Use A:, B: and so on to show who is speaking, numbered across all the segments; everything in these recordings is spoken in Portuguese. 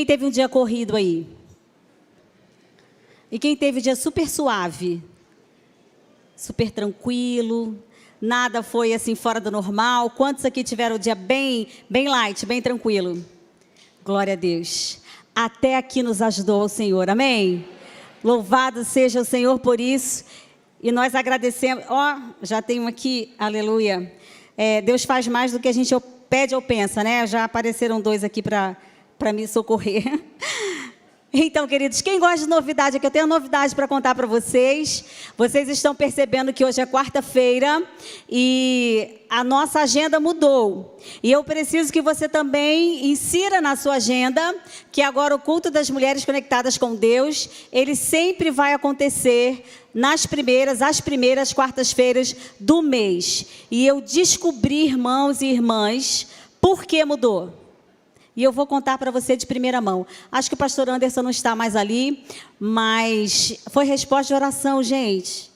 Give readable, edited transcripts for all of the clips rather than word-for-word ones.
A: Quem teve um dia corrido aí? E quem teve um dia super suave? Super tranquilo? Nada foi assim fora do normal? Quantos aqui tiveram um dia bem light, bem tranquilo? Glória a Deus. Até aqui nos ajudou o Senhor, amém? Louvado seja o Senhor por isso. E nós agradecemos. Já tem um aqui, aleluia. Deus faz mais do que a gente pede ou pensa, né? Já apareceram 2 aqui para me socorrer. Então, queridos, quem gosta de novidade aqui, eu tenho uma novidade para contar para vocês. Vocês estão percebendo que hoje é quarta-feira e a nossa agenda mudou. E eu preciso que você também insira na sua agenda que agora o culto das mulheres conectadas com Deus, ele sempre vai acontecer as primeiras quartas-feiras do mês. E eu descobri, irmãos e irmãs, por que mudou. E eu vou contar para você de primeira mão. Acho que o pastor Anderson não está mais ali, mas foi resposta de oração, gente.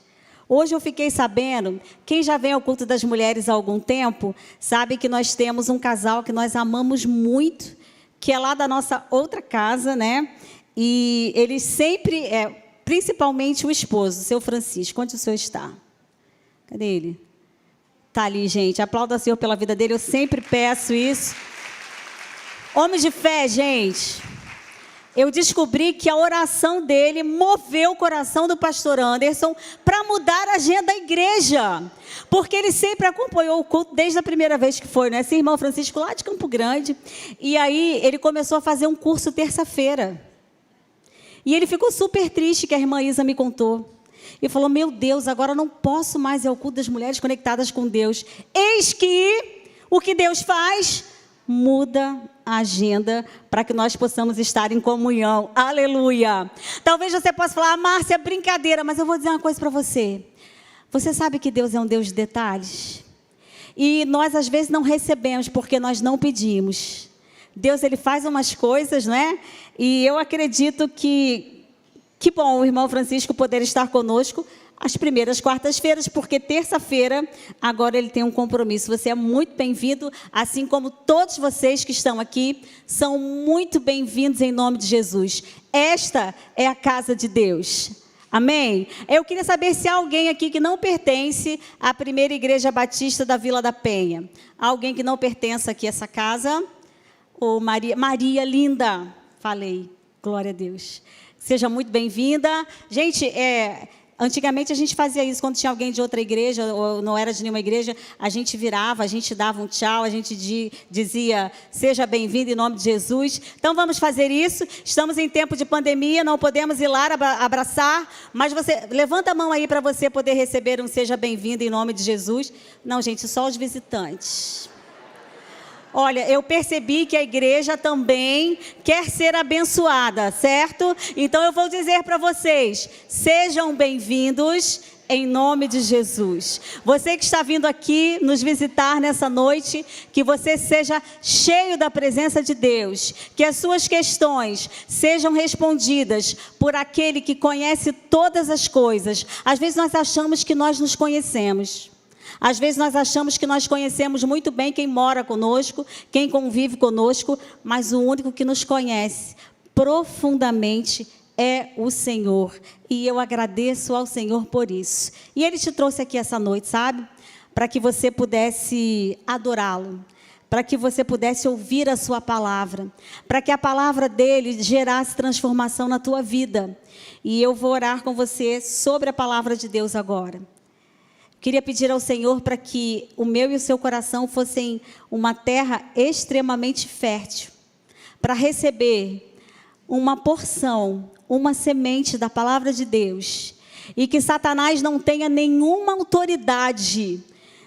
A: Hoje eu fiquei sabendo, quem já vem ao culto das mulheres há algum tempo, sabe que nós temos um casal que nós amamos muito, que é lá da nossa outra casa, né? E ele sempre, principalmente o esposo, o seu Francisco. Onde o senhor está? Cadê ele? Está ali, gente. Aplauda o Senhor pela vida dele, eu sempre peço isso. Homem de fé, gente, eu descobri que a oração dele moveu o coração do pastor Anderson para mudar a agenda da igreja. Porque ele sempre acompanhou o culto desde a primeira vez que foi, né? Esse irmão Francisco lá de Campo Grande. E aí ele começou a fazer um curso terça-feira. E ele ficou super triste, que a irmã Isa me contou. E falou, meu Deus, agora eu não posso mais ir ao culto das mulheres conectadas com Deus. Eis que o que Deus faz? Muda a agenda para que nós possamos estar em comunhão. Aleluia! Talvez você possa falar, Márcia, brincadeira, mas eu vou dizer uma coisa para você. Você sabe que Deus é um Deus de detalhes? E nós, às vezes, não recebemos porque nós não pedimos. Deus, Ele faz umas coisas, né? E eu acredito que bom o irmão Francisco poder estar conosco as primeiras quartas-feiras, porque terça-feira, agora ele tem um compromisso. Você é muito bem-vindo, assim como todos vocês que estão aqui, são muito bem-vindos em nome de Jesus. Esta é a casa de Deus. Amém? Eu queria saber se há alguém aqui que não pertence à primeira igreja batista da Vila da Penha. Alguém que não pertence aqui a essa casa? Ô, Maria linda, falei, glória a Deus. Seja muito bem-vinda. Gente, antigamente a gente fazia isso, quando tinha alguém de outra igreja, ou não era de nenhuma igreja, a gente virava, a gente dava um tchau, a gente dizia, seja bem-vindo em nome de Jesus. Então vamos fazer isso, estamos em tempo de pandemia, não podemos ir lá abraçar, mas você, levanta a mão aí para você poder receber um seja bem-vindo em nome de Jesus. Não, gente, só os visitantes. Olha, eu percebi que a igreja também quer ser abençoada, certo? Então eu vou dizer para vocês, sejam bem-vindos em nome de Jesus. Você que está vindo aqui nos visitar nessa noite, que você seja cheio da presença de Deus, que as suas questões sejam respondidas por aquele que conhece todas as coisas. Às vezes nós achamos que nós nos conhecemos. Às vezes nós achamos que nós conhecemos muito bem quem mora conosco, quem convive conosco, mas o único que nos conhece profundamente é o Senhor. E eu agradeço ao Senhor por isso. E Ele te trouxe aqui essa noite, sabe? Para que você pudesse adorá-lo, para que você pudesse ouvir a sua palavra, para que a palavra dele gerasse transformação na tua vida. E eu vou orar com você sobre a palavra de Deus agora. Queria pedir ao Senhor para que o meu e o seu coração fossem uma terra extremamente fértil, para receber uma porção, uma semente da palavra de Deus, e que Satanás não tenha nenhuma autoridade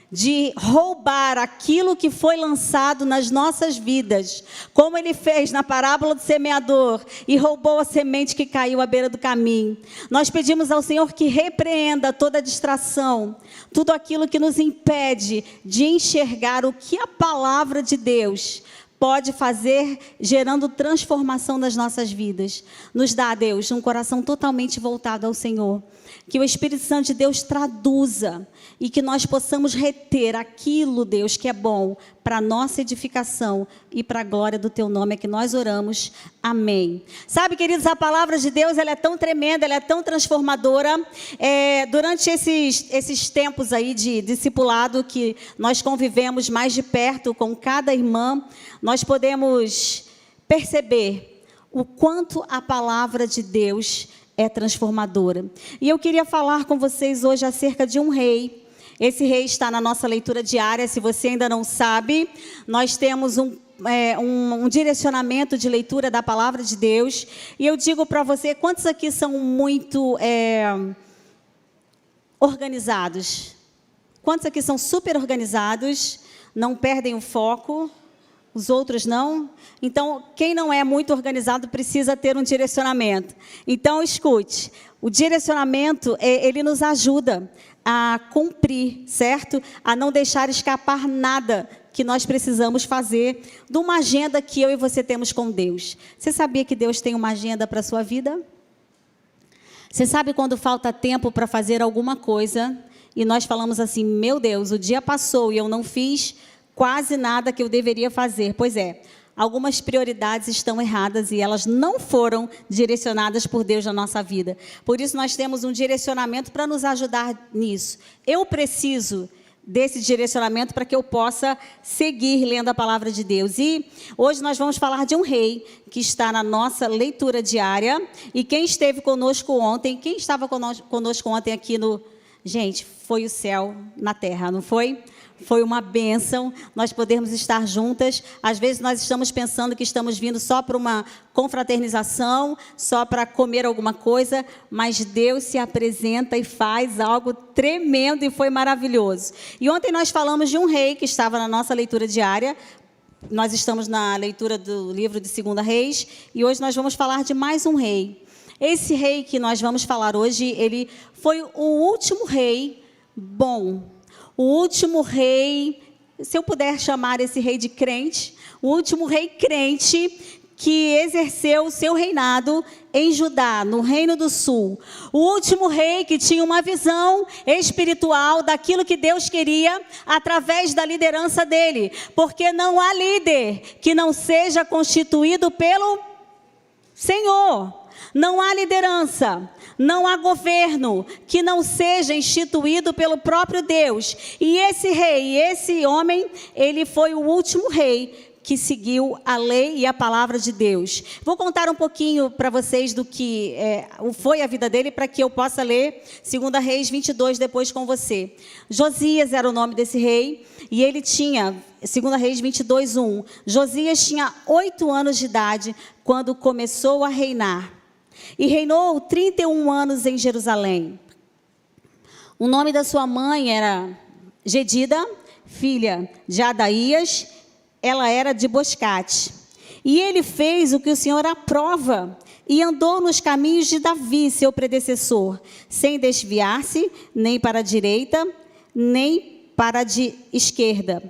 A: de roubar aquilo que foi lançado nas nossas vidas, como ele fez na parábola do semeador e roubou a semente que caiu à beira do caminho. Nós pedimos ao Senhor que repreenda toda distração, tudo aquilo que nos impede de enxergar o que a palavra de Deus pode fazer, gerando transformação nas nossas vidas. Nos dá, Deus, um coração totalmente voltado ao Senhor. Que o Espírito Santo de Deus traduza e que nós possamos reter aquilo, Deus, que é bom para a nossa edificação e para a glória do Teu nome, é que nós oramos. Amém. Sabe, queridos, a palavra de Deus, ela é tão tremenda, ela é tão transformadora. Durante esses tempos aí de discipulado que nós convivemos mais de perto com cada irmã, nós podemos perceber o quanto a palavra de Deus é transformadora. E eu queria falar com vocês hoje acerca de um rei. Esse rei está na nossa leitura diária. Se você ainda não sabe, nós temos um direcionamento de leitura da palavra de Deus. E eu digo para você, quantos aqui são muito organizados? Quantos aqui são super organizados? Não perdem o foco? Os outros não? Então, quem não é muito organizado precisa ter um direcionamento. Então, escute. O direcionamento, ele nos ajuda a cumprir, certo? A não deixar escapar nada que nós precisamos fazer de uma agenda que eu e você temos com Deus. Você sabia que Deus tem uma agenda para a sua vida? Você sabe quando falta tempo para fazer alguma coisa e nós falamos assim, meu Deus, o dia passou e eu não fiz quase nada que eu deveria fazer. Pois é, algumas prioridades estão erradas e elas não foram direcionadas por Deus na nossa vida. Por isso nós temos um direcionamento para nos ajudar nisso. Eu preciso desse direcionamento para que eu possa seguir lendo a palavra de Deus. E hoje nós vamos falar de um rei que está na nossa leitura diária. E quem esteve conosco ontem, quem estava conosco ontem aqui no... Gente, foi o céu na terra, não foi? Foi uma bênção nós podermos estar juntas. Às vezes nós estamos pensando que estamos vindo só para uma confraternização, só para comer alguma coisa, mas Deus se apresenta e faz algo tremendo e foi maravilhoso. E ontem nós falamos de um rei que estava na nossa leitura diária. Nós estamos na leitura do livro de 2 Reis e hoje nós vamos falar de mais um rei. Esse rei que nós vamos falar hoje, ele foi o último rei bom. O último rei, se eu puder chamar esse rei de crente, o último rei crente que exerceu o seu reinado em Judá, no Reino do Sul. O último rei que tinha uma visão espiritual daquilo que Deus queria através da liderança dele. Porque não há líder que não seja constituído pelo Senhor. Não há liderança, não há governo que não seja instituído pelo próprio Deus. E esse rei, esse homem, ele foi o último rei que seguiu a lei e a palavra de Deus. Vou contar um pouquinho para vocês do que foi a vida dele, para que eu possa ler 2 Reis 22 depois com você. Josias era o nome desse rei, e ele tinha, 2 Reis 22, 1. Josias tinha 8 anos de idade quando começou a reinar. E reinou 31 anos em Jerusalém. O nome da sua mãe era Gedida, filha de Adaías. Ela era de Boscate. E ele fez o que o Senhor aprova e andou nos caminhos de Davi, seu predecessor, sem desviar-se nem para a direita, nem para a esquerda.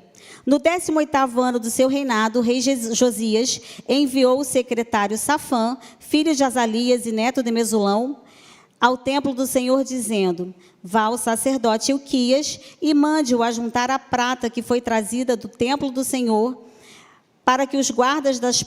A: No 18º ano do seu reinado, o rei Josias enviou o secretário Safã, filho de Azalias e neto de Mesulão, ao templo do Senhor, dizendo: vá ao sacerdote Ilquias e mande-o ajuntar a prata que foi trazida do templo do Senhor, para que os guardas das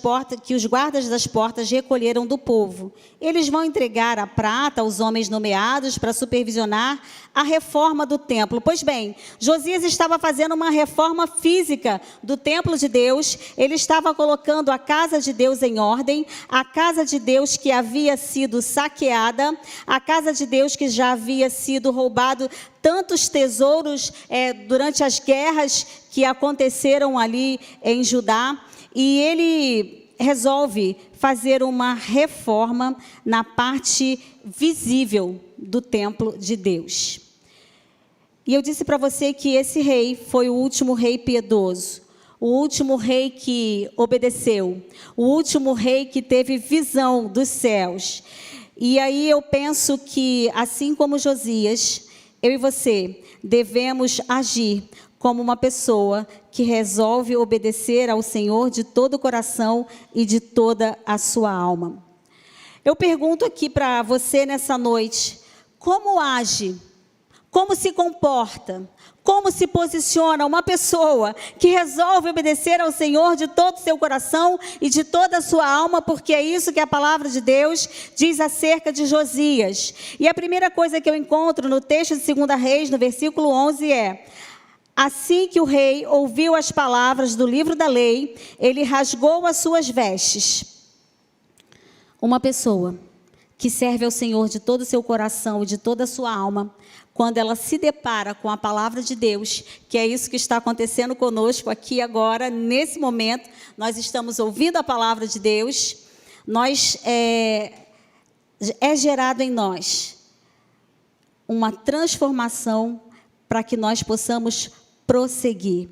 A: portas recolheram do povo. Eles vão entregar a prata aos homens nomeados para supervisionar a reforma do templo. Pois bem, Josias estava fazendo uma reforma física do templo de Deus. Ele estava colocando a casa de Deus em ordem, a casa de Deus que havia sido saqueada, a casa de Deus que já havia sido roubado tantos tesouros durante as guerras que aconteceram ali em Judá. E ele resolve fazer uma reforma na parte visível do templo de Deus. E eu disse para você que esse rei foi o último rei piedoso, o último rei que obedeceu, o último rei que teve visão dos céus. E aí eu penso que, assim como Josias, eu e você devemos agir como uma pessoa que resolve obedecer ao Senhor de todo o coração e de toda a sua alma. Eu pergunto aqui para você nessa noite, como age, como se comporta, como se posiciona uma pessoa que resolve obedecer ao Senhor de todo o seu coração e de toda a sua alma, porque é isso que a palavra de Deus diz acerca de Josias. E a primeira coisa que eu encontro no texto de 2 Reis, no versículo 11, é: assim que o rei ouviu as palavras do livro da lei, ele rasgou as suas vestes. Uma pessoa que serve ao Senhor de todo o seu coração e de toda a sua alma, quando ela se depara com a palavra de Deus, que é isso que está acontecendo conosco aqui agora, nesse momento, nós estamos ouvindo a palavra de Deus, é gerado em nós uma transformação para que nós possamos prosseguir.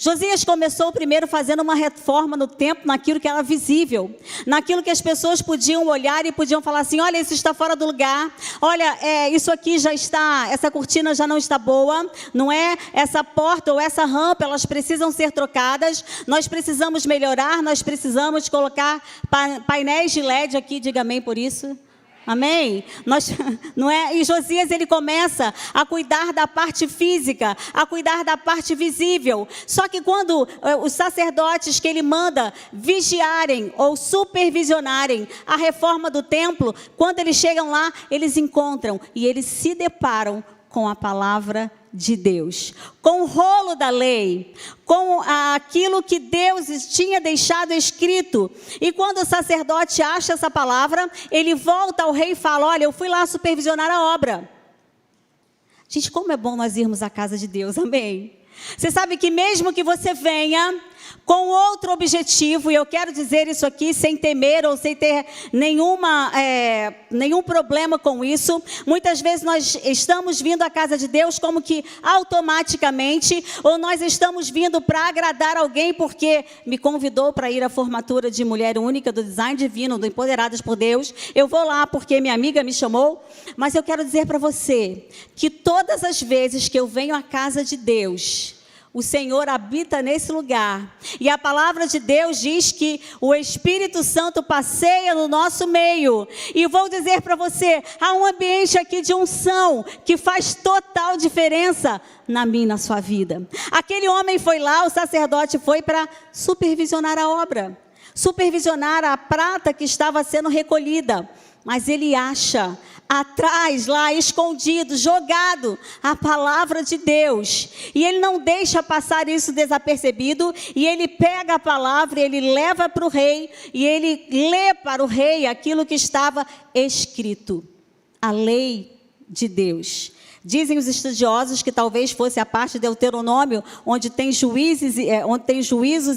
A: Josias começou primeiro fazendo uma reforma no templo, naquilo que era visível, naquilo que as pessoas podiam olhar e podiam falar assim: olha, isso está fora do lugar, olha, isso aqui já está, essa cortina já não está boa, não é? Essa porta ou essa rampa, elas precisam ser trocadas, nós precisamos melhorar, nós precisamos colocar painéis de LED aqui, diga amém por isso. Amém? Não é? E Josias, ele começa a cuidar da parte física, a cuidar da parte visível. Só que quando os sacerdotes que ele manda vigiarem ou supervisionarem a reforma do templo, quando eles chegam lá, eles encontram e eles se deparam com a palavra de Deus, com o rolo da lei, com aquilo que Deus tinha deixado escrito. E quando o sacerdote acha essa palavra, ele volta ao rei e fala: olha, eu fui lá supervisionar a obra. Gente, como é bom nós irmos à casa de Deus, amém? Você sabe que mesmo que você venha com outro objetivo, e eu quero dizer isso aqui sem temer ou sem ter nenhum problema com isso, muitas vezes nós estamos vindo à casa de Deus como que automaticamente, ou nós estamos vindo para agradar alguém porque me convidou para ir à formatura de Mulher Única, do Design Divino, do Empoderadas por Deus, eu vou lá porque minha amiga me chamou. Mas eu quero dizer para você que todas as vezes que eu venho à casa de Deus, o Senhor habita nesse lugar. E a palavra de Deus diz que o Espírito Santo passeia no nosso meio. E vou dizer para você, há um ambiente aqui de unção que faz total diferença na minha e na sua vida. Aquele homem foi lá, o sacerdote foi para supervisionar a obra, supervisionar a prata que estava sendo recolhida. Mas ele acha atrás, lá escondido, jogado, a palavra de Deus. E ele não deixa passar isso desapercebido. E ele pega a palavra, ele leva para o rei. E ele lê para o rei aquilo que estava escrito. A lei de Deus. Dizem os estudiosos que talvez fosse a parte de Deuteronômio, onde tem juízos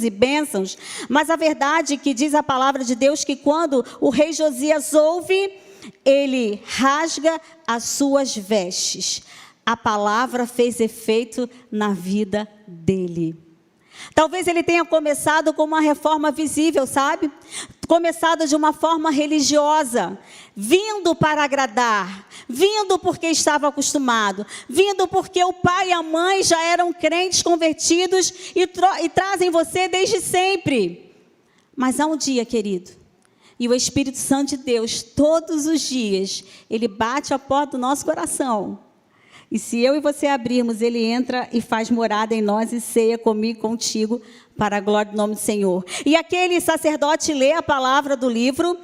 A: e bênçãos. Mas a verdade é que diz a palavra de Deus que quando o rei Josias ouve, ele rasga as suas vestes. A palavra fez efeito na vida dele. Talvez ele tenha começado com uma reforma visível, sabe? Começado de uma forma religiosa, vindo para agradar, vindo porque estava acostumado, vindo porque o pai e a mãe já eram crentes convertidos e trazem você desde sempre. Mas há um dia, querido, e o Espírito Santo de Deus, todos os dias, ele bate a porta do nosso coração. E se eu e você abrirmos, ele entra e faz morada em nós e ceia comigo, contigo, para a glória do nome do Senhor. E aquele sacerdote lê a palavra do livro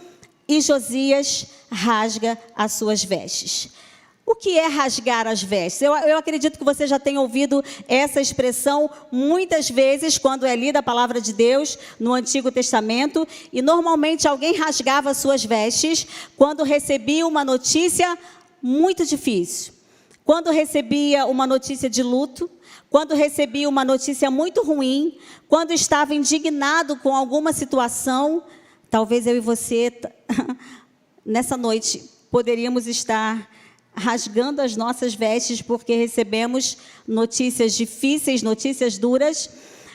A: e Josias rasga as suas vestes. O que é rasgar as vestes? Eu acredito que você já tenha ouvido essa expressão muitas vezes quando é lida a palavra de Deus no Antigo Testamento. E normalmente alguém rasgava as suas vestes quando recebia uma notícia muito difícil. Quando recebia uma notícia de luto, quando recebia uma notícia muito ruim, quando estava indignado com alguma situação, talvez eu e você, nessa noite, poderíamos estar rasgando as nossas vestes porque recebemos notícias difíceis, notícias duras,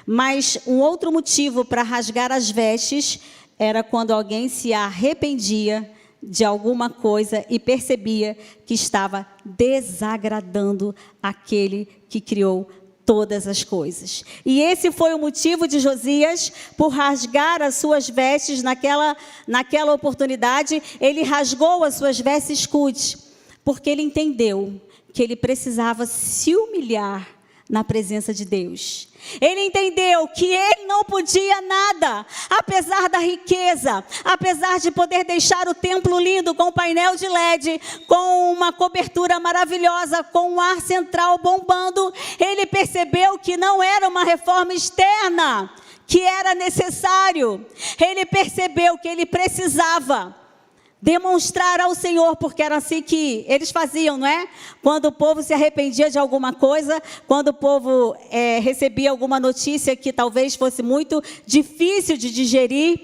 A: mas um outro motivo para rasgar as vestes era quando alguém se arrependia de alguma coisa e percebia que estava desagradando aquele que criou todas as coisas. E esse foi o motivo de Josias por rasgar as suas vestes naquela oportunidade. Ele rasgou as suas vestes cudes, porque ele entendeu que ele precisava se humilhar na presença de Deus. Ele entendeu que ele não podia nada, apesar da riqueza, apesar de poder deixar o templo lindo com painel de LED, com uma cobertura maravilhosa, com um ar central bombando. Ele percebeu que não era uma reforma externa que era necessário. Ele percebeu que ele precisava demonstrar ao Senhor, porque era assim que eles faziam, não é? Quando o povo se arrependia de alguma coisa, quando o povo recebia alguma notícia que talvez fosse muito difícil de digerir,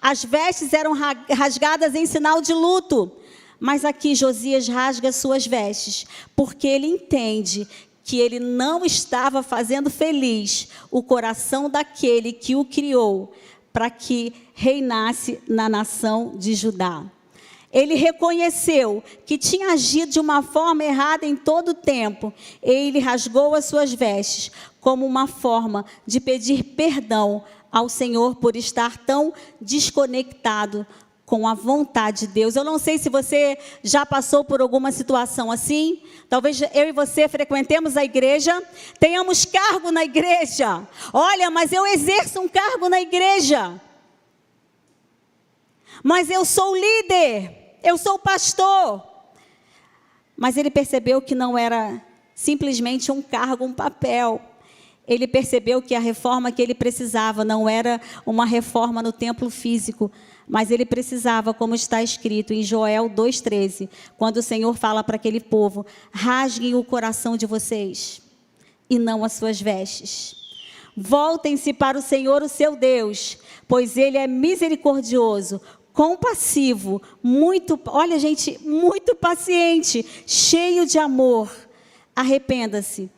A: as vestes eram rasgadas em sinal de luto. Mas aqui Josias rasga suas vestes, porque ele entende que ele não estava fazendo feliz o coração daquele que o criou para que reinasse na nação de Judá. Ele reconheceu que tinha agido de uma forma errada em todo o tempo. Ele rasgou as suas vestes como uma forma de pedir perdão ao Senhor por estar tão desconectado com a vontade de Deus. Eu não sei se você já passou por alguma situação assim. Talvez eu e você frequentemos a igreja, tenhamos cargo na igreja. Olha, mas eu exerço um cargo na igreja. Mas eu sou líder. Eu sou pastor. Mas ele percebeu que não era simplesmente um cargo, um papel. Ele percebeu que a reforma que ele precisava não era uma reforma no templo físico, mas ele precisava, como está escrito em Joel 2,13, quando o Senhor fala para aquele povo: rasguem o coração de vocês e não as suas vestes. Voltem-se para o Senhor, o seu Deus, pois Ele é misericordioso, compassivo, muito paciente, cheio de amor. Arrependa-se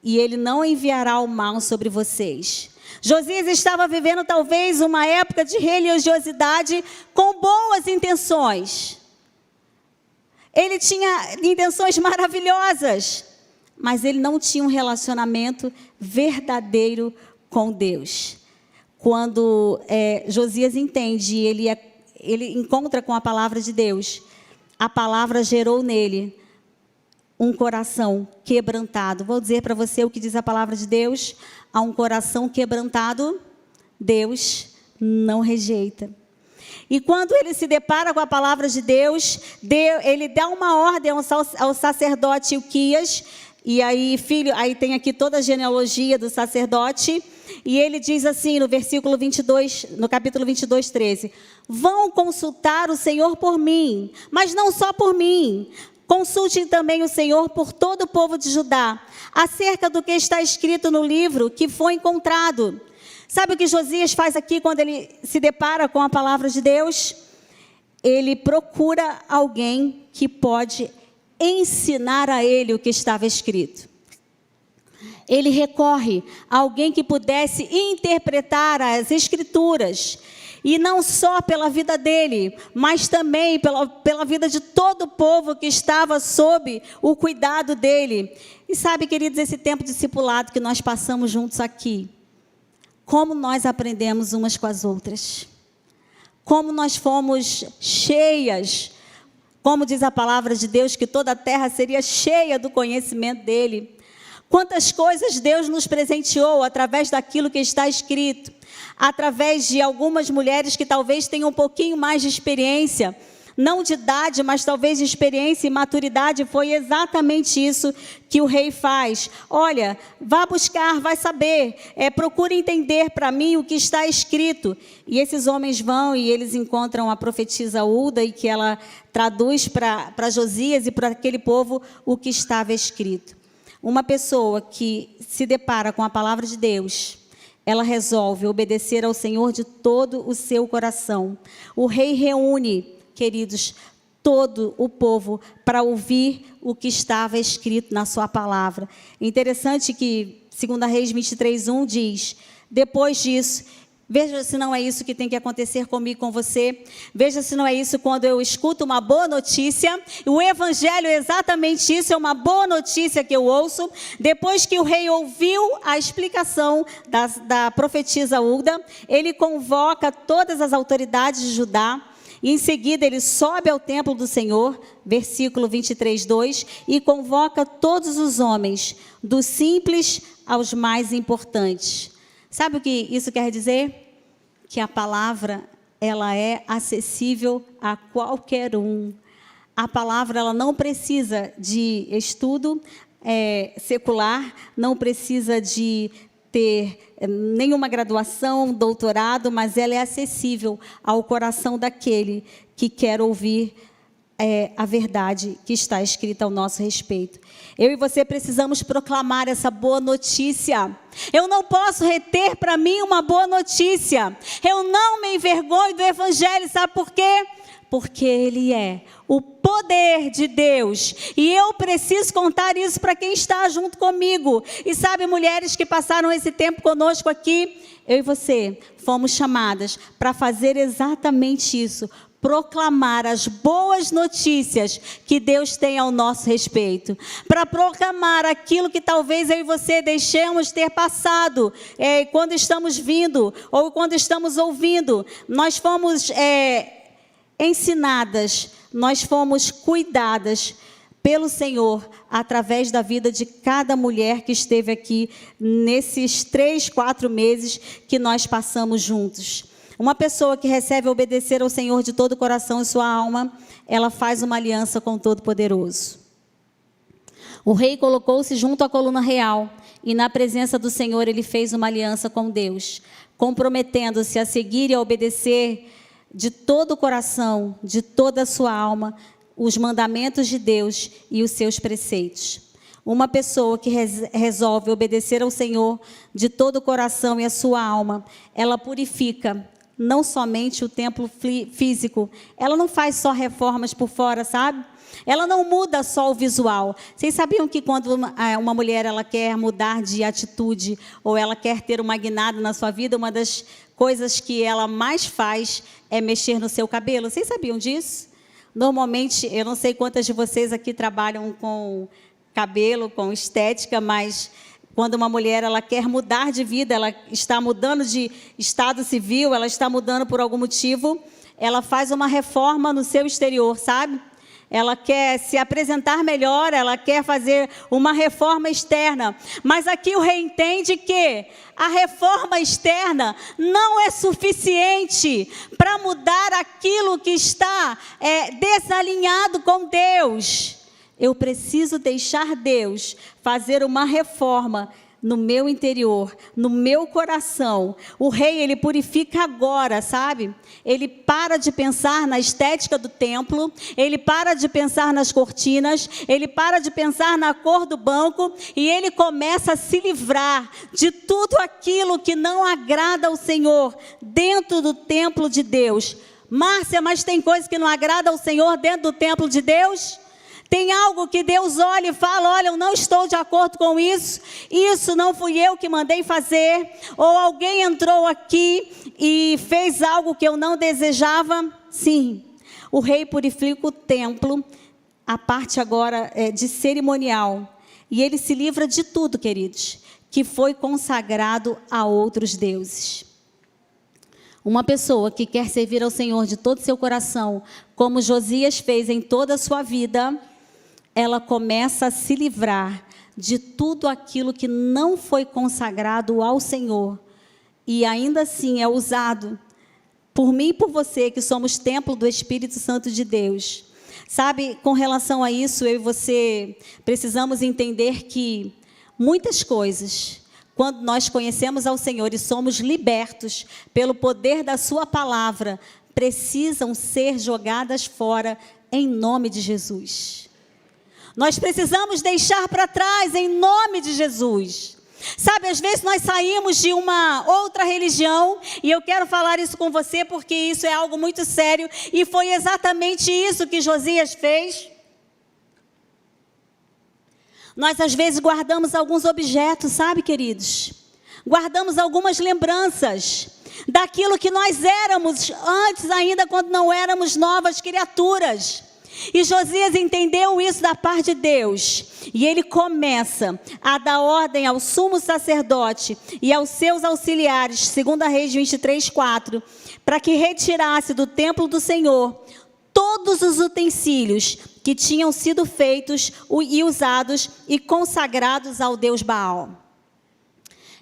A: e Ele não enviará o mal sobre vocês. Josias estava vivendo talvez uma época de religiosidade com boas intenções. Ele tinha intenções maravilhosas, mas ele não tinha um relacionamento verdadeiro com Deus. Quando Josias entende, ele encontra com a palavra de Deus, a palavra gerou nele um coração quebrantado. Vou dizer para você o que diz a palavra de Deus: a um coração quebrantado, Deus não rejeita. E quando ele se depara com a palavra de Deus, ele dá uma ordem ao sacerdote Ilquias. E aí, aí tem aqui toda a genealogia do sacerdote. E ele diz assim no versículo 22, no capítulo 22, 13: vão consultar o Senhor por mim, mas não só por mim. Consultem também o Senhor por todo o povo de Judá, acerca do que está escrito no livro que foi encontrado. Sabe o que Josias faz aqui quando ele se depara com a palavra de Deus? Ele procura alguém que pode ensinar a ele o que estava escrito. Ele recorre a alguém que pudesse interpretar as escrituras. E não só pela vida dele, mas também pela vida de todo o povo que estava sob o cuidado dele. E sabe, queridos, esse tempo discipulado que nós passamos juntos aqui, como nós aprendemos umas com as outras. Como nós fomos cheias, como diz a palavra de Deus, que toda a terra seria cheia do conhecimento dele. Quantas coisas Deus nos presenteou através daquilo que está escrito, através de algumas mulheres que talvez tenham um pouquinho mais de experiência, não de idade, mas talvez de experiência e maturidade. Foi exatamente isso que o rei faz. Olha, vá buscar, vai saber, procure entender para mim o que está escrito. E esses homens vão e eles encontram a profetisa Hulda, e que ela traduz para Josias e para aquele povo o que estava escrito. Uma pessoa que se depara com a palavra de Deus, ela resolve obedecer ao Senhor de todo o seu coração. O rei reúne, queridos, todo o povo para ouvir o que estava escrito na sua palavra. Interessante que 2 Reis 23:1 diz: depois disso, Veja se não é isso que tem que acontecer comigo, com você. Veja se não é isso quando eu escuto uma boa notícia. O evangelho é exatamente isso, é uma boa notícia que eu ouço. Depois que o rei ouviu a explicação da profetisa Hulda, ele convoca todas as autoridades de Judá. E em seguida ele sobe ao templo do Senhor, versículo 23, 2, e convoca todos os homens, dos simples aos mais importantes. Sabe o que isso quer dizer? Que a palavra, ela é acessível a qualquer um. A palavra, ela não precisa de estudo secular, não precisa de ter nenhuma graduação, doutorado, mas ela é acessível ao coração daquele que quer ouvir a verdade que está escrita ao nosso respeito. Eu e você precisamos proclamar essa boa notícia. Eu não posso reter para mim uma boa notícia. Eu não me envergonho do evangelho, sabe por quê? Porque ele é o poder de Deus. E eu preciso contar isso para quem está junto comigo. E sabe, mulheres que passaram esse tempo conosco aqui, eu e você fomos chamadas para fazer exatamente isso. Proclamar as boas notícias que Deus tem ao nosso respeito. Para proclamar aquilo que talvez eu e você deixemos ter passado quando estamos vindo ou quando estamos ouvindo. Nós fomos ensinadas, nós fomos cuidadas pelo Senhor através da vida de cada mulher que esteve aqui nesses 3, 4 meses que nós passamos juntos. Uma pessoa que recebe obedecer ao Senhor de todo o coração e sua alma, ela faz uma aliança com o Todo-Poderoso. O rei colocou-se junto à coluna real e na presença do Senhor ele fez uma aliança com Deus, comprometendo-se a seguir e a obedecer de todo o coração, de toda a sua alma, os mandamentos de Deus e os seus preceitos. Uma pessoa que resolve obedecer ao Senhor de todo o coração e a sua alma, ela purifica não somente o templo físico, ela não faz só reformas por fora, sabe? Ela não muda só o visual. Vocês sabiam que quando uma mulher ela quer mudar de atitude ou ela quer ter uma guinada na sua vida, uma das coisas que ela mais faz é mexer no seu cabelo? Vocês sabiam disso? Normalmente, eu não sei quantas de vocês aqui trabalham com cabelo, com estética, mas quando uma mulher ela quer mudar de vida, ela está mudando de estado civil, ela está mudando por algum motivo, ela faz uma reforma no seu exterior, sabe? Ela quer se apresentar melhor, ela quer fazer uma reforma externa. Mas aqui o rei entende que a reforma externa não é suficiente para mudar aquilo que está desalinhado com Deus. Eu preciso deixar Deus fazer uma reforma no meu interior, no meu coração. O rei, ele purifica agora, sabe? Ele para de pensar na estética do templo, ele para de pensar nas cortinas, ele para de pensar na cor do banco e ele começa a se livrar de tudo aquilo que não agrada ao Senhor dentro do templo de Deus. Márcia, mas tem coisa que não agrada ao Senhor dentro do templo de Deus? Tem algo que Deus olha e fala, olha, eu não estou de acordo com isso, isso não fui eu que mandei fazer, ou alguém entrou aqui e fez algo que eu não desejava? Sim, o rei purifica o templo, a parte agora de cerimonial, e ele se livra de tudo, queridos, que foi consagrado a outros deuses. Uma pessoa que quer servir ao Senhor de todo o seu coração, como Josias fez em toda a sua vida, ela começa a se livrar de tudo aquilo que não foi consagrado ao Senhor. E ainda assim é usado por mim e por você, que somos templo do Espírito Santo de Deus. Sabe, com relação a isso, eu e você precisamos entender que muitas coisas, quando nós conhecemos ao Senhor e somos libertos pelo poder da sua palavra, precisam ser jogadas fora em nome de Jesus. Nós precisamos deixar para trás em nome de Jesus. Sabe, às vezes nós saímos de uma outra religião, e eu quero falar isso com você porque isso é algo muito sério, e foi exatamente isso que Josias fez. Nós às vezes guardamos alguns objetos, sabe, queridos? Guardamos algumas lembranças. daquilo que nós éramos antes ainda, quando não éramos novas criaturas. E Josias entendeu isso da parte de Deus, e ele começa a dar ordem ao sumo sacerdote e aos seus auxiliares, segundo a Reis 23:4, para que retirasse do templo do Senhor todos os utensílios que tinham sido feitos e usados e consagrados ao Deus Baal.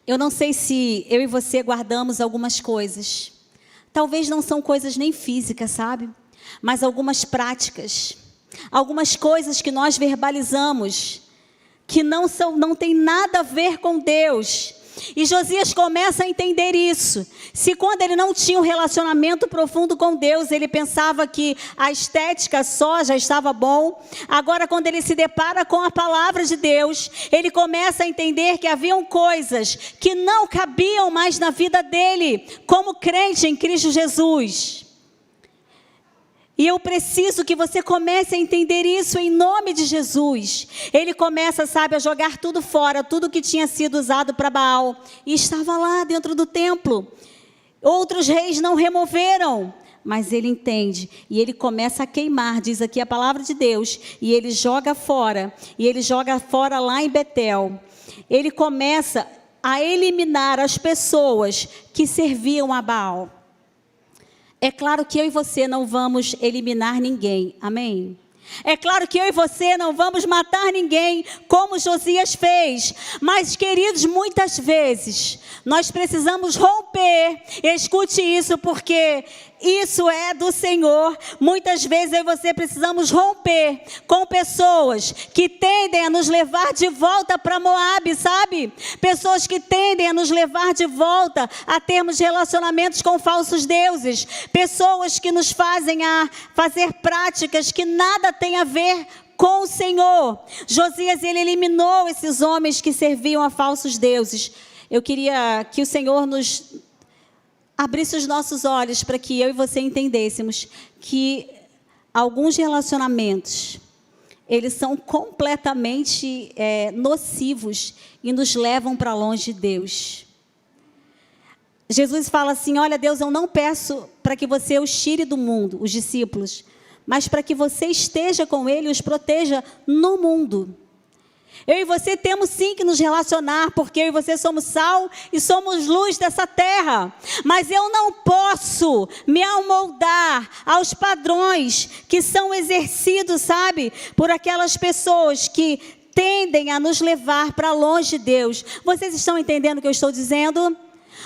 A: Eu não sei se eu e você guardamos algumas coisas. Talvez não são coisas nem físicas, sabe? Mas algumas práticas, algumas coisas que nós verbalizamos, que não tem nada a ver com Deus. E Josias começa a entender isso. Se quando ele não tinha um relacionamento profundo com Deus, ele pensava que a estética só já estava bom. Agora, quando ele se depara com a palavra de Deus, ele começa a entender que haviam coisas que não cabiam mais na vida dele, como crente em Cristo Jesus. E eu preciso que você comece a entender isso em nome de Jesus. Ele começa, sabe, a jogar tudo fora, tudo que tinha sido usado para Baal. E estava lá dentro do templo. Outros reis não removeram, mas ele entende. E ele começa a queimar, diz aqui a palavra de Deus. E ele joga fora. E ele joga fora lá em Betel. Ele começa a eliminar as pessoas que serviam a Baal. É claro que eu e você não vamos eliminar ninguém, amém? É claro que eu e você não vamos matar ninguém, como Josias fez. Mas, queridos, muitas vezes nós precisamos romper. Escute isso, porque isso é do Senhor. Muitas vezes eu e você precisamos romper com pessoas que tendem a nos levar de volta para Moabe, sabe? Pessoas que tendem a nos levar de volta a termos relacionamentos com falsos deuses. Pessoas que nos fazem a fazer práticas que nada tem a ver com o Senhor. Josias, ele eliminou esses homens que serviam a falsos deuses. Eu queria que o Senhor nos abrisse os nossos olhos para que eu e você entendêssemos que alguns relacionamentos, eles são completamente nocivos e nos levam para longe de Deus. Jesus fala assim: olha, Deus, eu não peço para que você os tire do mundo, os discípulos, mas para que você esteja com ele e os proteja no mundo. Eu e você temos sim que nos relacionar, porque eu e você somos sal e somos luz dessa terra. Mas eu não posso me amoldar aos padrões que são exercidos, sabe, por aquelas pessoas que tendem a nos levar para longe de Deus. Vocês estão entendendo o que eu estou dizendo?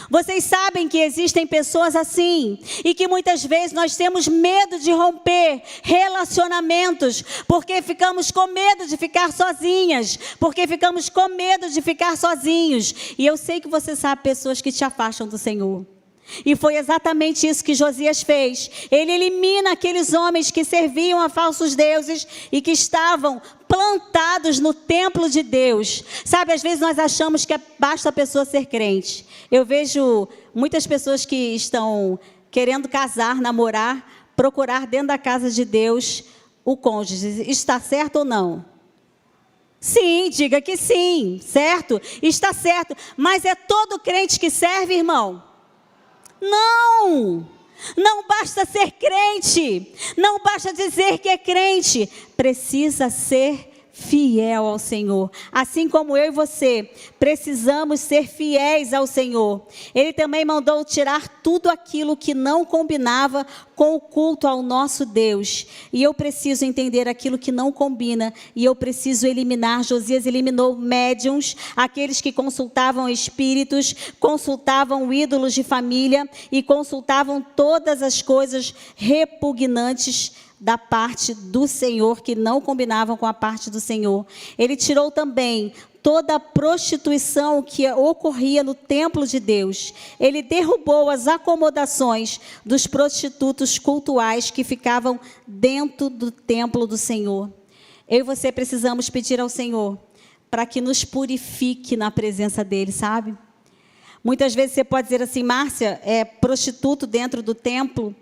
A: Vocês sabem que existem pessoas assim, e que muitas vezes nós temos medo de romper relacionamentos, porque ficamos com medo de ficar sozinhas, porque ficamos com medo de ficar sozinhos. E eu sei que você sabe pessoas que te afastam do Senhor. E foi exatamente isso que Josias fez. Ele elimina aqueles homens que serviam a falsos deuses e que estavam plantados no templo de Deus. Sabe, às vezes nós achamos que basta a pessoa ser crente. Eu vejo muitas pessoas que estão querendo casar, namorar, procurar dentro da casa de Deus o cônjuge. Está certo ou não? Sim, diga que sim, certo? Está certo. Mas é todo crente que serve, irmão? Não! Não basta ser crente, não basta dizer que é crente, precisa ser fiel ao Senhor. Assim como eu e você precisamos ser fiéis ao Senhor. Ele também mandou tirar tudo aquilo que não combinava com o culto ao nosso Deus. E eu preciso entender aquilo que não combina, e eu preciso eliminar. Josias eliminou médiuns, aqueles que consultavam espíritos, consultavam ídolos de família e consultavam todas as coisas repugnantes da parte do Senhor, que não combinavam com a parte do Senhor. Ele tirou também toda a prostituição que ocorria no templo de Deus. Ele derrubou as acomodações dos prostitutos cultuais que ficavam dentro do templo do Senhor. Eu e você precisamos pedir ao Senhor para que nos purifique na presença dele, sabe? Muitas vezes você pode dizer assim: Márcia, é prostituto dentro do templo.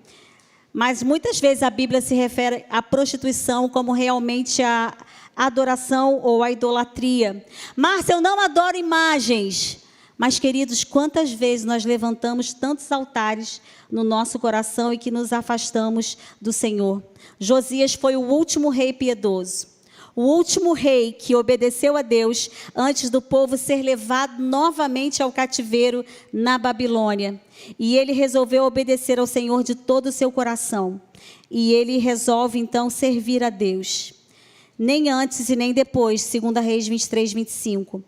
A: Mas muitas vezes a Bíblia se refere à prostituição como realmente a adoração ou a idolatria. Márcia, eu não adoro imagens. Mas, queridos, quantas vezes nós levantamos tantos altares no nosso coração e que nos afastamos do Senhor? Josias foi o último rei piedoso, o último rei que obedeceu a Deus antes do povo ser levado novamente ao cativeiro na Babilônia. E ele resolveu obedecer ao Senhor de todo o seu coração. E ele resolve, então, servir a Deus. Nem antes e nem depois, 2 Reis 23, 25.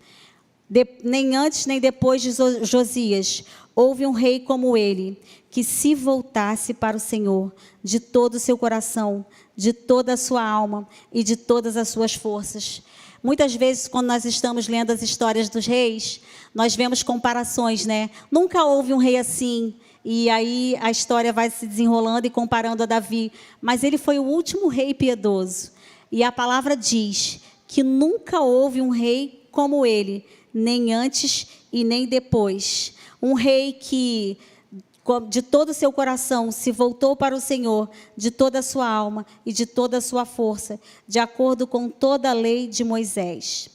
A: Nem antes nem depois de Josias, houve um rei como ele, que se voltasse para o Senhor de todo o seu coração, de toda a sua alma e de todas as suas forças. Muitas vezes, quando nós estamos lendo as histórias dos reis, nós vemos comparações, né? Nunca houve um rei assim, e aí a história vai se desenrolando e comparando a Davi. Mas ele foi o último rei piedoso. E a palavra diz que nunca houve um rei como ele, nem antes e nem depois. Um rei que, de todo o seu coração, se voltou para o Senhor, de toda a sua alma e de toda a sua força, de acordo com toda a lei de Moisés.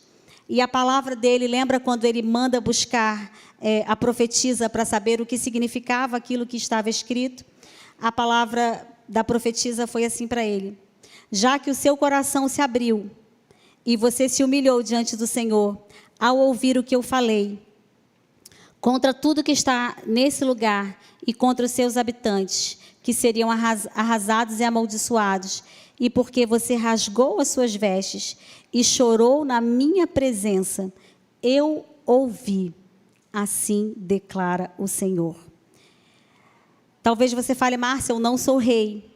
A: E a palavra dele, lembra quando ele manda buscar a profetisa para saber o que significava aquilo que estava escrito? A palavra da profetisa foi assim para ele: já que o seu coração se abriu e você se humilhou diante do Senhor, ao ouvir o que eu falei, contra tudo que está nesse lugar e contra os seus habitantes, que seriam arrasados e amaldiçoados, e porque você rasgou as suas vestes e chorou na minha presença, eu ouvi, assim declara o Senhor. Talvez você fale: Márcia, eu não sou rei,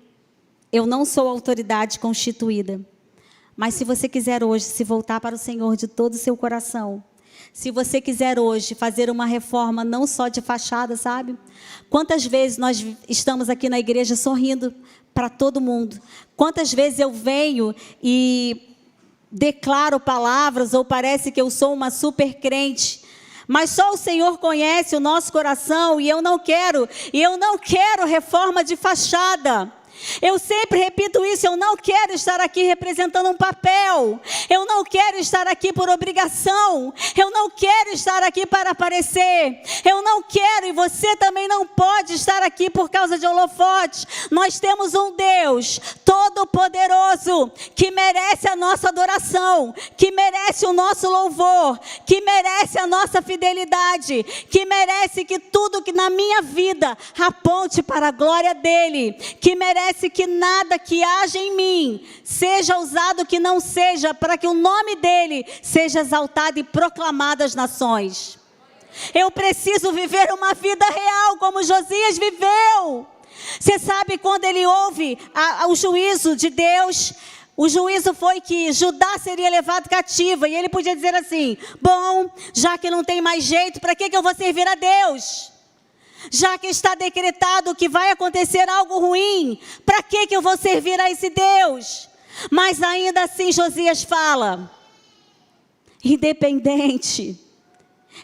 A: eu não sou autoridade constituída. Mas se você quiser hoje se voltar para o Senhor de todo o seu coração, se você quiser hoje fazer uma reforma não só de fachada, sabe? Quantas vezes nós estamos aqui na igreja sorrindo para todo mundo? Quantas vezes eu venho e declaro palavras ou parece que eu sou uma super crente, mas só o Senhor conhece o nosso coração e eu não quero reforma de fachada. Eu sempre repito isso: eu não quero estar aqui representando um papel, eu não quero estar aqui por obrigação, eu não quero estar aqui para aparecer, eu não quero, e você também não pode estar aqui por causa de holofotes. Nós temos um Deus todo-poderoso que merece a nossa adoração, que merece o nosso louvor, que merece a nossa fidelidade, que merece que tudo que na minha vida aponte para a glória dele, que merece que nada que haja em mim seja usado que não seja, para que o nome dele seja exaltado e proclamado às nações. Eu preciso viver uma vida real como Josias viveu. Você sabe, quando ele ouve o juízo de Deus, o juízo foi que Judá seria levado cativo, e ele podia dizer assim: bom, já que não tem mais jeito, para que eu vou servir a Deus? Já que está decretado que vai acontecer algo ruim, para que eu vou servir a esse Deus? Mas ainda assim Josias fala: independente,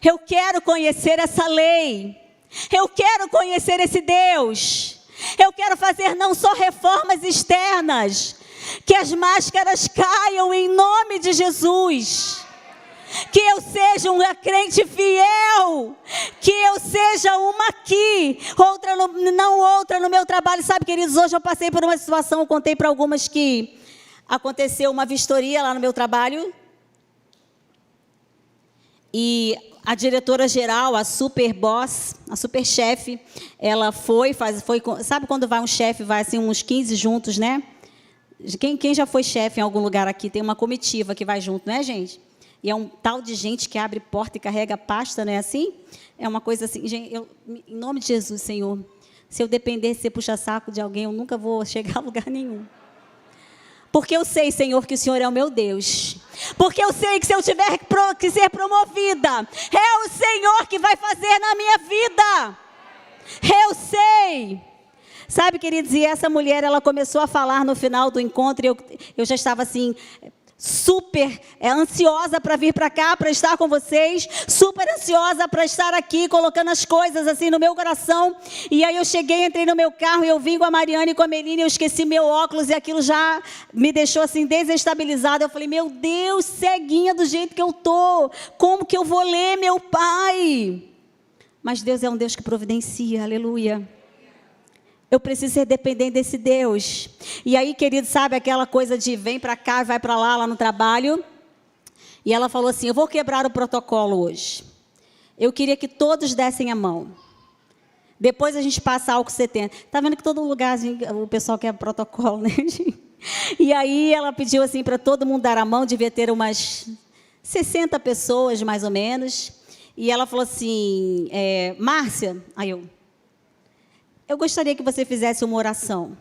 A: eu quero conhecer essa lei, eu quero conhecer esse Deus, eu quero fazer não só reformas externas, que as máscaras caiam em nome de Jesus, que eu seja uma crente fiel, que eu seja uma aqui, não outra no meu trabalho. Sabe, queridos, hoje eu passei por uma situação, eu contei para algumas que aconteceu uma vistoria lá no meu trabalho, e a diretora-geral, a super boss, a super chefe, ela foi, sabe quando vai um chefe, vai assim uns 15 juntos, né? Quem já foi chefe em algum lugar aqui, tem uma comitiva que vai junto, né, gente? E é um tal de gente que abre porta e carrega pasta, não é assim? É uma coisa assim, gente, em nome de Jesus, Senhor, se eu depender de ser puxa-saco de alguém, eu nunca vou chegar a lugar nenhum. Porque eu sei, Senhor, que o Senhor é o meu Deus. Porque eu sei que se eu tiver que ser promovida, é o Senhor que vai fazer na minha vida. Eu sei. Sabe, queridos, e essa mulher, ela começou a falar no final do encontro, e eu já estava assim, super ansiosa para vir para cá, para estar com vocês, super ansiosa para estar aqui, colocando as coisas assim no meu coração. E aí eu cheguei, entrei no meu carro e eu vim com a Mariana e com a Meline, eu esqueci meu óculos e aquilo já me deixou assim desestabilizada. Eu falei, meu Deus, ceguinha do jeito que eu tô, como que eu vou ler, meu Pai? Mas Deus é um Deus que providencia, aleluia. Eu preciso ser dependente desse Deus. E aí, querido, sabe aquela coisa de vem para cá, vai para lá no trabalho? E ela falou assim, eu vou quebrar o protocolo hoje. Eu queria que todos dessem a mão. Depois a gente passa álcool 70. Tá vendo que todo lugar assim, o pessoal quer protocolo, né? E aí ela pediu assim para todo mundo dar a mão, devia ter umas 60 pessoas mais ou menos. E ela falou assim, Márcia, aí eu gostaria que você fizesse uma oração.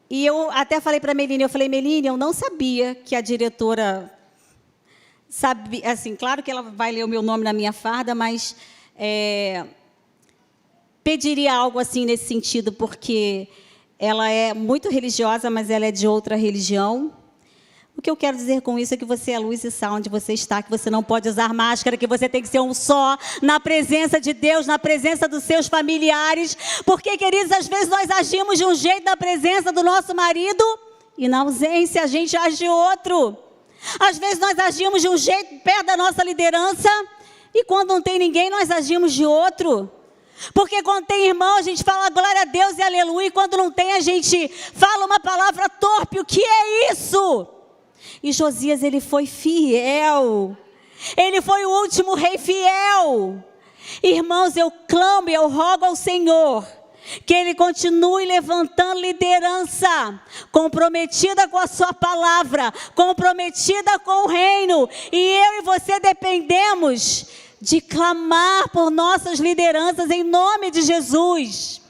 A: E eu até falei para a Meline, Meline, eu não sabia que a diretora sabia, assim, claro que ela vai ler o meu nome na minha farda, mas pediria algo assim nesse sentido, porque ela é muito religiosa, mas ela é de outra religião. O que eu quero dizer com isso é que você é luz e sal onde você está, que você não pode usar máscara, que você tem que ser um só na presença de Deus, na presença dos seus familiares. Porque, queridos, às vezes nós agimos de um jeito na presença do nosso marido e na ausência a gente age de outro. Às vezes nós agimos de um jeito perto da nossa liderança e quando não tem ninguém nós agimos de outro. Porque quando tem irmão a gente fala glória a Deus e aleluia, e quando não tem a gente fala uma palavra torpe. O que é isso? E Josias, ele foi fiel. Ele foi o último rei fiel. Irmãos, eu clamo e eu rogo ao Senhor que Ele continue levantando liderança comprometida com a sua palavra, comprometida com o reino. E eu e você dependemos de clamar por nossas lideranças em nome de Jesus.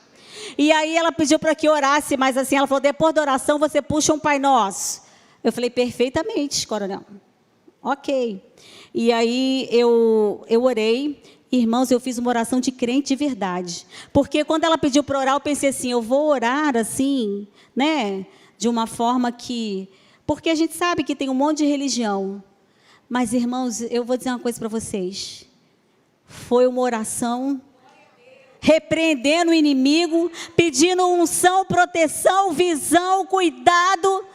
A: E aí ela pediu para que orasse, mas assim, ela falou, depois da oração você puxa um Pai Nosso. Eu falei, perfeitamente, coronel. Ok. E aí eu orei. Irmãos, eu fiz uma oração de crente de verdade. Porque quando ela pediu para orar, eu pensei assim, eu vou orar assim, né? De uma forma que... Porque a gente sabe que tem um monte de religião. Mas, irmãos, eu vou dizer uma coisa para vocês. Foi uma oração repreendendo o inimigo, pedindo unção, proteção, visão, cuidado.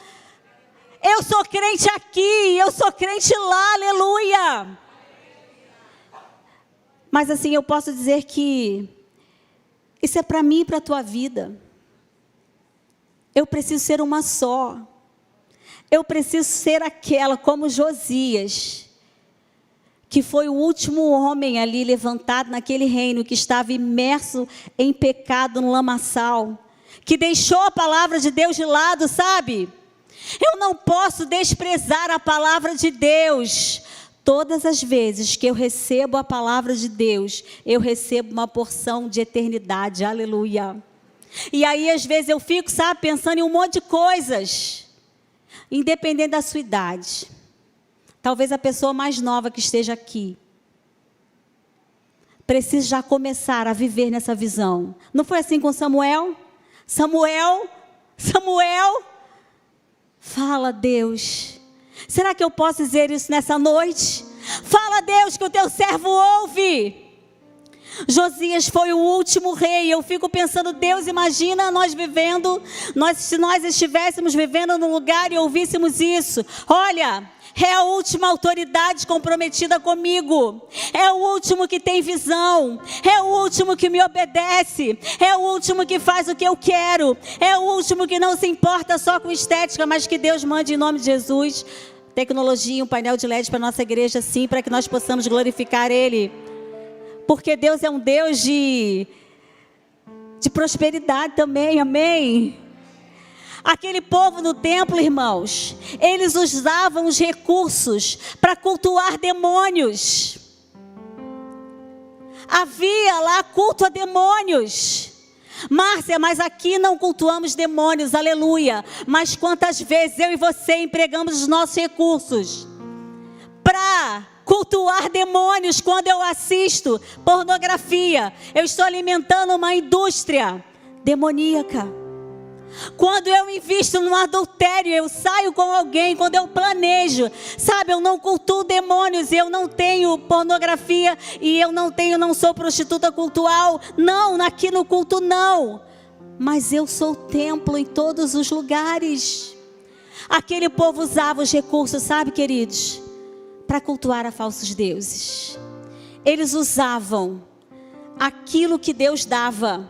A: Eu sou crente aqui, eu sou crente lá, aleluia. Mas assim, eu posso dizer que isso é para mim e para a tua vida. Eu preciso ser uma só. Eu preciso ser aquela como Josias, que foi o último homem ali levantado naquele reino que estava imerso em pecado no lamaçal, que deixou a palavra de Deus de lado, sabe? Eu não posso desprezar a palavra de Deus. Todas as vezes que eu recebo a palavra de Deus, eu recebo uma porção de eternidade, aleluia. E aí às vezes eu fico, sabe, pensando em um monte de coisas, independente da sua idade. Talvez a pessoa mais nova que esteja aqui precise já começar a viver nessa visão. Não foi assim com Samuel? Samuel, fala, Deus. Será que eu posso dizer isso nessa noite? Fala, Deus, que o teu servo ouve. Josias foi o último rei. Eu fico pensando, Deus, imagina nós vivendo, se nós estivéssemos vivendo num lugar e ouvíssemos isso. Olha, é a última autoridade comprometida comigo. É o último que tem visão. É o último que me obedece. É o último que faz o que eu quero. É o último que não se importa só com estética, mas que Deus mande em nome de Jesus. Tecnologia, um painel de LED para a nossa igreja, sim, para que nós possamos glorificar Ele. Porque Deus é um Deus de prosperidade também, amém? Aquele povo no templo, irmãos, eles usavam os recursos para cultuar demônios. Havia lá culto a demônios. Márcia, mas aqui não cultuamos demônios, aleluia. Mas quantas vezes eu e você empregamos os nossos recursos para cultuar demônios? Quando eu assisto pornografia, eu estou alimentando uma indústria demoníaca. Quando eu invisto no adultério, eu saio com alguém, quando eu planejo, sabe, eu não cultuo demônios, eu não tenho pornografia e eu não sou prostituta cultual, não, aqui no culto não, mas eu sou templo em todos os lugares. Aquele povo usava os recursos, sabe, queridos, para cultuar a falsos deuses. Eles usavam aquilo que Deus dava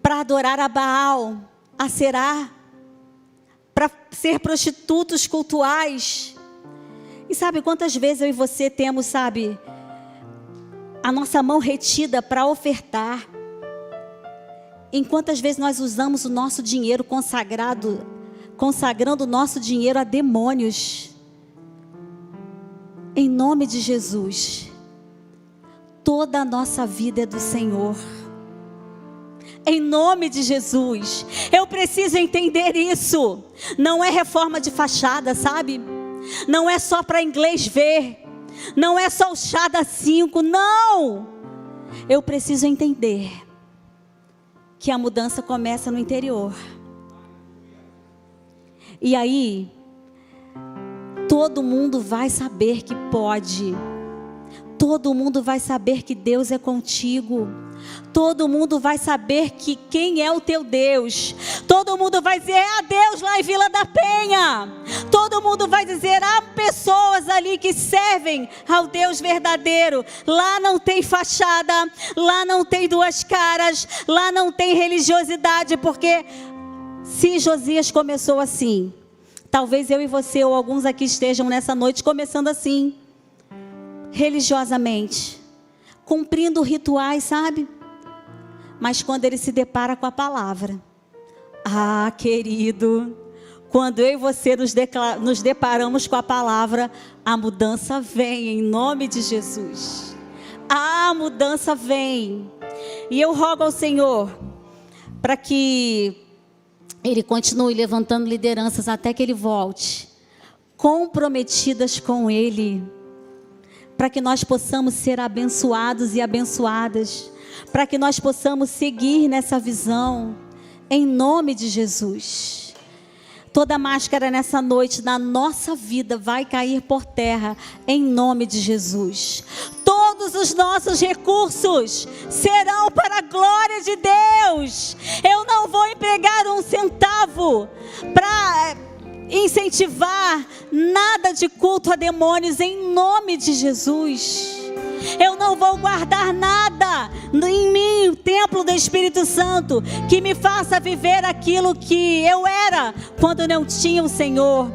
A: para adorar a Baal, a Será, para ser prostitutos cultuais. E sabe quantas vezes eu e você temos, sabe, a nossa mão retida para ofertar? Em quantas vezes nós usamos o nosso dinheiro consagrando o nosso dinheiro a demônios? Em nome de Jesus, toda a nossa vida é do Senhor. Em nome de Jesus, eu preciso entender isso. Não é reforma de fachada, sabe? Não é só para inglês ver. Não é só o chá da 5, não. Eu preciso entender que a mudança começa no interior. E aí, todo mundo vai saber que pode. Todo mundo vai saber que Deus é contigo. Todo mundo vai saber que quem é o teu Deus. Todo mundo vai dizer, há Deus lá em Vila da Penha. Todo mundo vai dizer, há pessoas ali que servem ao Deus verdadeiro. Lá não tem fachada, lá não tem duas caras, lá não tem religiosidade, porque se Josias começou assim, talvez eu e você ou alguns aqui estejam nessa noite começando assim, religiosamente, cumprindo rituais, sabe? Mas quando ele se depara com a palavra, querido, quando eu e você nos deparamos com a palavra, a mudança vem em nome de Jesus. A mudança vem. E eu rogo ao Senhor para que Ele continue levantando lideranças até que Ele volte, comprometidas com Ele, para que nós possamos ser abençoados e abençoadas, para que nós possamos seguir nessa visão, em nome de Jesus. Toda máscara nessa noite, na nossa vida, vai cair por terra, em nome de Jesus. Todos os nossos recursos serão para a glória de Deus. Eu não vou empregar um centavo para incentivar nada de culto a demônios, em nome de Jesus. Eu não vou guardar nada em mim, o templo do Espírito Santo, que me faça viver aquilo que eu era quando não tinha o Senhor.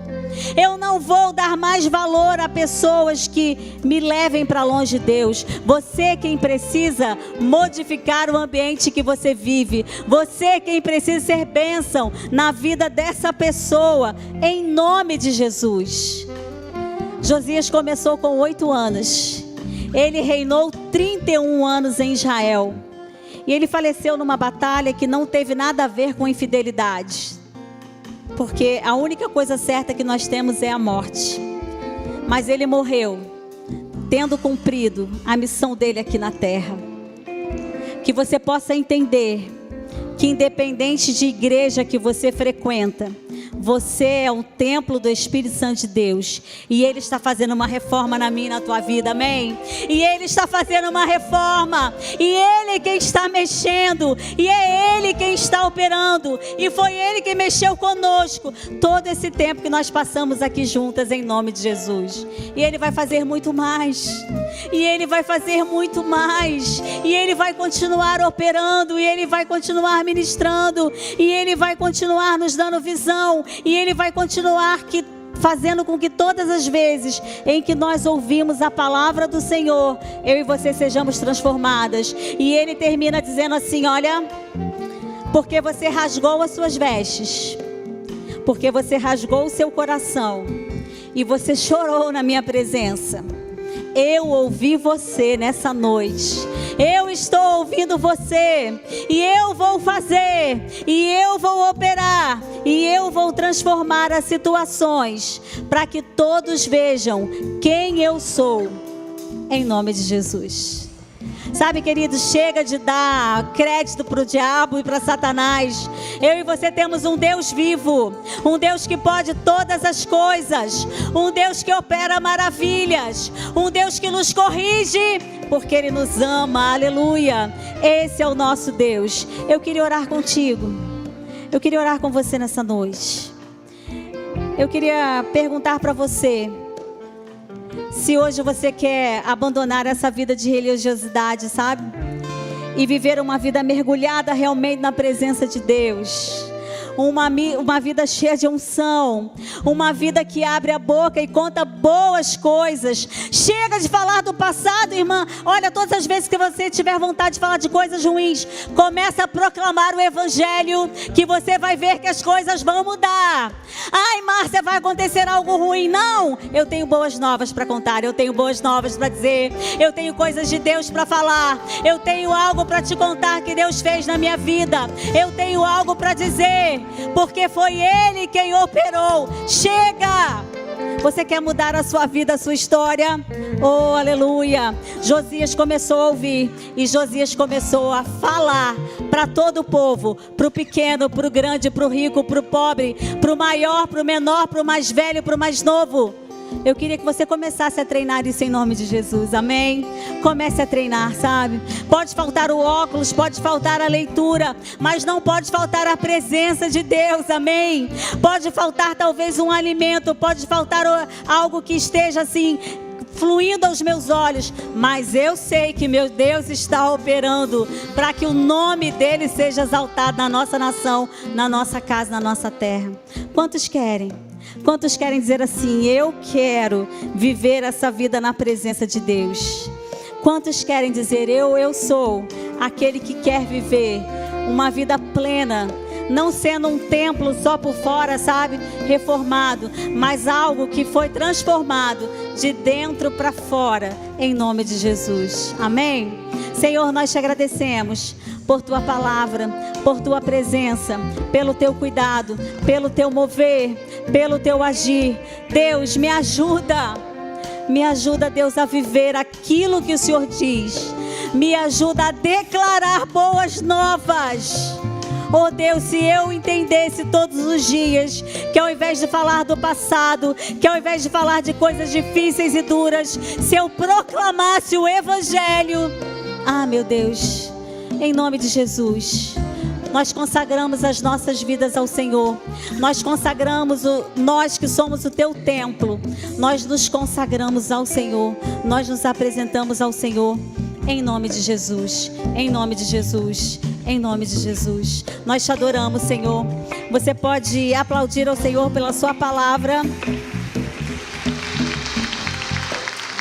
A: Eu não vou dar mais valor a pessoas que me levem para longe de Deus. Você quem precisa modificar o ambiente que você vive. Você quem precisa ser bênção na vida dessa pessoa, em nome de Jesus. Josias começou com 8 anos. Ele reinou 31 anos em Israel. E ele faleceu numa batalha que não teve nada a ver com infidelidade. Porque a única coisa certa que nós temos é a morte. Mas ele morreu, tendo cumprido a missão dele aqui na terra. Que você possa entender que independente de igreja que você frequenta, você é um templo do Espírito Santo de Deus. E Ele está fazendo uma reforma na minha e na tua vida, amém? E Ele está fazendo uma reforma. E Ele quem está mexendo. E é Ele quem está operando. E foi Ele que mexeu conosco todo esse tempo que nós passamos aqui juntas, em nome de Jesus. E Ele vai fazer muito mais. E Ele vai fazer muito mais. E Ele vai continuar operando. E Ele vai continuar ministrando. E Ele vai continuar nos dando visão. E Ele vai continuar fazendo com que todas as vezes em que nós ouvimos a palavra do Senhor, eu e você sejamos transformadas. E Ele termina dizendo assim, olha, porque você rasgou as suas vestes, porque você rasgou o seu coração e você chorou na minha presença, eu ouvi você nessa noite. Eu estou ouvindo você. E eu vou fazer. E eu vou operar. E eu vou transformar as situações, para que todos vejam quem eu sou. Em nome de Jesus. Sabe, queridos, chega de dar crédito para o diabo e para Satanás. Eu e você temos um Deus vivo, um Deus que pode todas as coisas, um Deus que opera maravilhas, um Deus que nos corrige, porque Ele nos ama, aleluia. Esse é o nosso Deus. Eu queria orar contigo, eu queria orar com você nessa noite. Eu queria perguntar para você, se hoje você quer abandonar essa vida de religiosidade, sabe? E viver uma vida mergulhada realmente na presença de Deus. Uma vida cheia de unção, uma vida que abre a boca e conta boas coisas. Chega de falar do passado, irmã. Olha, todas as vezes que você tiver vontade de falar de coisas ruins, começa a proclamar o evangelho, que você vai ver que as coisas vão mudar. Ai, Márcia, vai acontecer algo ruim? Não, eu tenho boas novas para contar, eu tenho boas novas para dizer, eu tenho coisas de Deus para falar, eu tenho algo para te contar que Deus fez na minha vida, eu tenho algo para dizer, porque foi Ele quem operou. Chega! Você quer mudar a sua vida, a sua história? Oh, aleluia! Josias começou a ouvir, e Josias começou a falar para todo o povo, para o pequeno, para o grande, para o rico, para o pobre, para o maior, para o menor, para o mais velho, para o mais novo. Eu queria que você começasse a treinar isso em nome de Jesus, amém? Comece a treinar, sabe? Pode faltar o óculos, pode faltar a leitura, mas não pode faltar a presença de Deus, amém? Pode faltar talvez um alimento, pode faltar algo que esteja assim fluindo aos meus olhos, mas eu sei que meu Deus está operando para que o nome dele seja exaltado na nossa nação, na nossa casa, na nossa terra. Quantos querem? Quantos querem dizer assim: eu quero viver essa vida na presença de Deus? Quantos querem dizer: eu sou aquele que quer viver uma vida plena, não sendo um templo só por fora, sabe, reformado, mas algo que foi transformado de dentro para fora, em nome de Jesus, amém? Senhor, nós te agradecemos por tua palavra, por tua presença, pelo teu cuidado, pelo teu mover, pelo teu agir. Deus, me ajuda, Deus, a viver aquilo que o Senhor diz. Me ajuda a declarar boas novas. Oh Deus, se eu entendesse todos os dias que ao invés de falar do passado, que ao invés de falar de coisas difíceis e duras, se eu proclamasse o evangelho, meu Deus, em nome de Jesus, nós consagramos as nossas vidas ao Senhor. Nós consagramos, nós que somos o teu templo, nós nos consagramos ao Senhor. Nós nos apresentamos ao Senhor, em nome de Jesus, em nome de Jesus, em nome de Jesus. Nós te adoramos, Senhor. Você pode aplaudir ao Senhor pela sua palavra.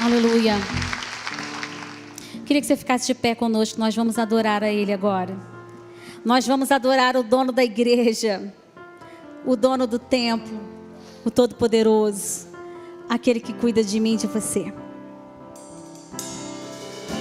A: Aleluia. Queria que você ficasse de pé conosco. Nós vamos adorar a Ele agora. Nós vamos adorar o dono da igreja, o dono do templo, o Todo-Poderoso, aquele que cuida de mim e de você.